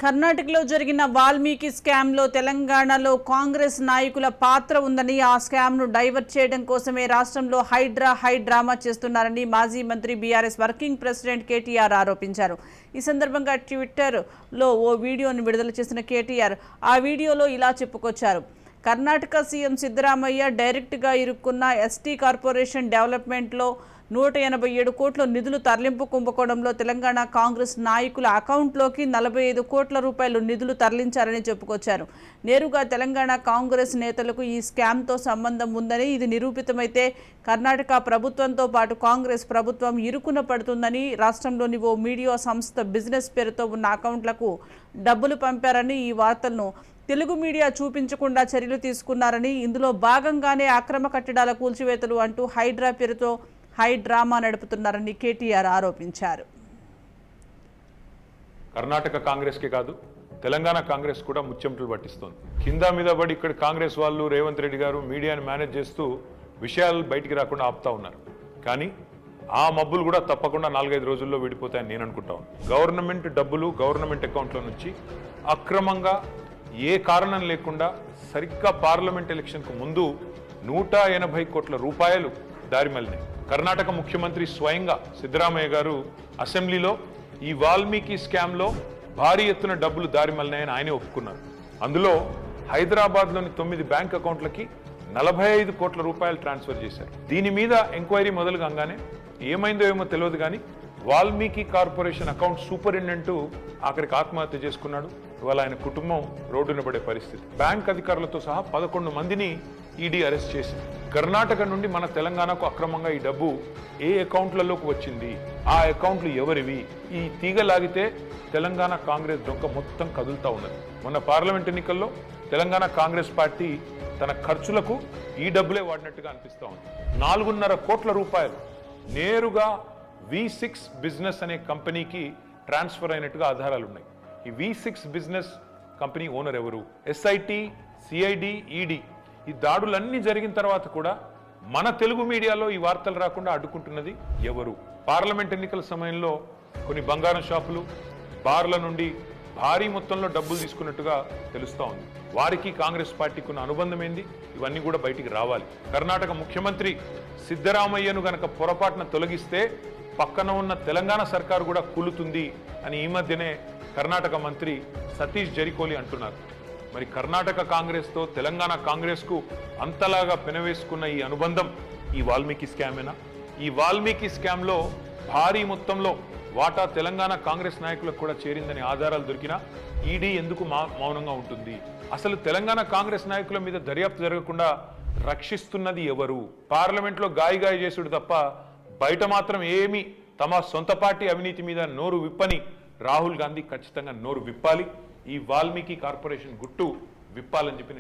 కర్ణాటకలో జరిగిన వాల్మీకి స్కామ్లో తెలంగాణలో కాంగ్రెస్ నాయకుల పాత్ర ఉందని, ఆ స్కామ్ను డైవర్ట్ చేయడం కోసమే రాష్ట్రంలో హై డ్రామా చేస్తున్నారని మాజీ మంత్రి బీఆర్ఎస్ వర్కింగ్ ప్రెసిడెంట్ కేటీఆర్ ఆరోపించారు. ఈ సందర్భంగా ట్విట్టర్లో ఓ వీడియోను విడుదల చేసిన కేటీఆర్ ఆ వీడియోలో ఇలా చెప్పుకొచ్చారు. కర్ణాటక సీఎం సిద్ధరామయ్య డైరెక్ట్గా ఇరుక్కున్న ఎస్టీ కార్పొరేషన్ డెవలప్మెంట్లో 187 కోట్ల నిధులు తరలింపు కుంభకోణంలో తెలంగాణ కాంగ్రెస్ నాయకుల అకౌంట్లోకి 45 కోట్ల రూపాయలు నిధులు తరలించారని చెప్పుకొచ్చారు. నేరుగా తెలంగాణ కాంగ్రెస్ నేతలకు ఈ స్కామ్తో సంబంధం ఉందని, ఇది నిరూపితమైతే కర్ణాటక ప్రభుత్వంతో పాటు కాంగ్రెస్ ప్రభుత్వం ఇరుకున పడుతుందని, రాష్ట్రంలోని ఓ మీడియా సంస్థ బిజినెస్ పేరుతో ఉన్న అకౌంట్లకు డబ్బులు పంపారని, ఈ వార్తలను తెలుగు మీడియా చూపించకుండా చర్యలు తీసుకున్నారని, ఇందులో భాగంగానే అక్రమ కట్టడాల కూల్చివేతలు అంటూ హైడ్రా పేరుతో హై డ్రామా నడుపుతున్నారని కేటీఆర్ ఆరోపించారు. కర్ణాటక కాంగ్రెస్కే కాదు, తెలంగాణ కాంగ్రెస్ కూడా ముచ్చెమటలు పట్టిస్తోంది. కింద మీద పడి ఇక్కడ కాంగ్రెస్ వాళ్ళు, రేవంత్ రెడ్డి గారు మీడియాని మేనేజ్ చేస్తూ విషయాలు బయటికి రాకుండా ఆపుతా ఉన్నారు. కానీ ఆ మబ్బులు కూడా తప్పకుండా 4-5 రోజుల్లో విడిపోతాయని నేను అనుకుంటాను. గవర్నమెంట్ డబ్బులు గవర్నమెంట్ అకౌంట్ల నుంచి అక్రమంగా ఏ కారణం లేకుండా సరిగ్గా పార్లమెంట్ ఎలక్షన్కు ముందు 180 కోట్ల రూపాయలు దారిమల్లినాయి. కర్ణాటక ముఖ్యమంత్రి స్వయంగా సిద్ధరామయ్య గారు అసెంబ్లీలో ఈ వాల్మీకి స్కామ్లో భారీ ఎత్తున డబ్బులు దారిమల్లినాయని ఆయనే ఒప్పుకున్నారు. అందులో హైదరాబాద్లోని 9 బ్యాంక్ అకౌంట్లకి 45 కోట్ల రూపాయలు ట్రాన్స్ఫర్ చేశారు. దీని మీద ఎంక్వైరీ మొదలు కాగానే ఏమైందో ఏమో తెలియదు కానీ వాల్మీకి కార్పొరేషన్ అకౌంట్ సూపరింటెండెంట్ ఆఖరికి ఆత్మహత్య చేసుకున్నాడు. ఇవాళ ఆయన కుటుంబం రోడ్డున పడే పరిస్థితి. బ్యాంక్ అధికారులతో సహా 11 మందిని ఈడీ అరెస్ట్ చేసింది. కర్ణాటక నుండి మన తెలంగాణకు అక్రమంగా ఈ డబ్బు ఏ అకౌంట్లలోకి వచ్చింది, ఆ అకౌంట్లు ఎవరివి, ఈ తీగ లాగితే తెలంగాణ కాంగ్రెస్ డొంక మొత్తం కదులుతా ఉన్నది. మొన్న పార్లమెంట్ ఎన్నికల్లో తెలంగాణ కాంగ్రెస్ పార్టీ తన ఖర్చులకు ఈ డబ్బులే వాడినట్టుగా అనిపిస్తూ ఉంది. 4.5 కోట్ల రూపాయలు నేరుగా V6 బిజినెస్ అనే కంపెనీకి ట్రాన్స్ఫర్ అయినట్టుగా ఆధారాలు ఉన్నాయి. ఈ V6 బిజినెస్ కంపెనీ ఓనర్ ఎవరు? SIT, CID, ED ఈ దాడులన్నీ జరిగిన తర్వాత కూడా మన తెలుగు మీడియాలో ఈ వార్తలు రాకుండా అడ్డుకుంటున్నది ఎవరు? పార్లమెంట్ ఎన్నికల సమయంలో కొన్ని బంగారం షాపులు, బార్ల నుండి భారీ మొత్తంలో డబ్బులు తీసుకున్నట్టుగా తెలుస్తూ ఉంది. వారికి కాంగ్రెస్ పార్టీకి ఉన్న అనుబంధం ఏంది? ఇవన్నీ కూడా బయటికి రావాలి. కర్ణాటక ముఖ్యమంత్రి సిద్ధరామయ్యను గనక పొరపాటున తొలగిస్తే పక్కన ఉన్న తెలంగాణ సర్కారు కూడా కూలుతుంది అని ఈ మధ్యనే కర్ణాటక మంత్రి సతీష్ జరికోలి అంటున్నారు. మరి కర్ణాటక కాంగ్రెస్తో తెలంగాణ కాంగ్రెస్కు అంతలాగా పెనవేసుకున్న ఈ అనుబంధం ఈ వాల్మీకి స్కామేనా? ఈ వాల్మీకి స్కామ్లో భారీ మొత్తంలో వాటా తెలంగాణ కాంగ్రెస్ నాయకులకు కూడా చేరిందని ఆధారాలు దొరికినా ఈడీ ఎందుకు మౌనంగా ఉంటుంది? అసలు తెలంగాణ కాంగ్రెస్ నాయకుల మీద దర్యాప్తు జరగకుండా రక్షిస్తున్నది ఎవరు? పార్లమెంట్లో గాయ చేసుడు తప్ప బయట మాత్రం ఏమీ తమ సొంత పార్టీ అవినీతి మీద నోరు విప్పని రాహుల్ గాంధీ ఖచ్చితంగా నోరు విప్పాలి. ఈ వాల్మీకి కార్పొరేషన్ గుట్టు విప్పాలని చెప్పి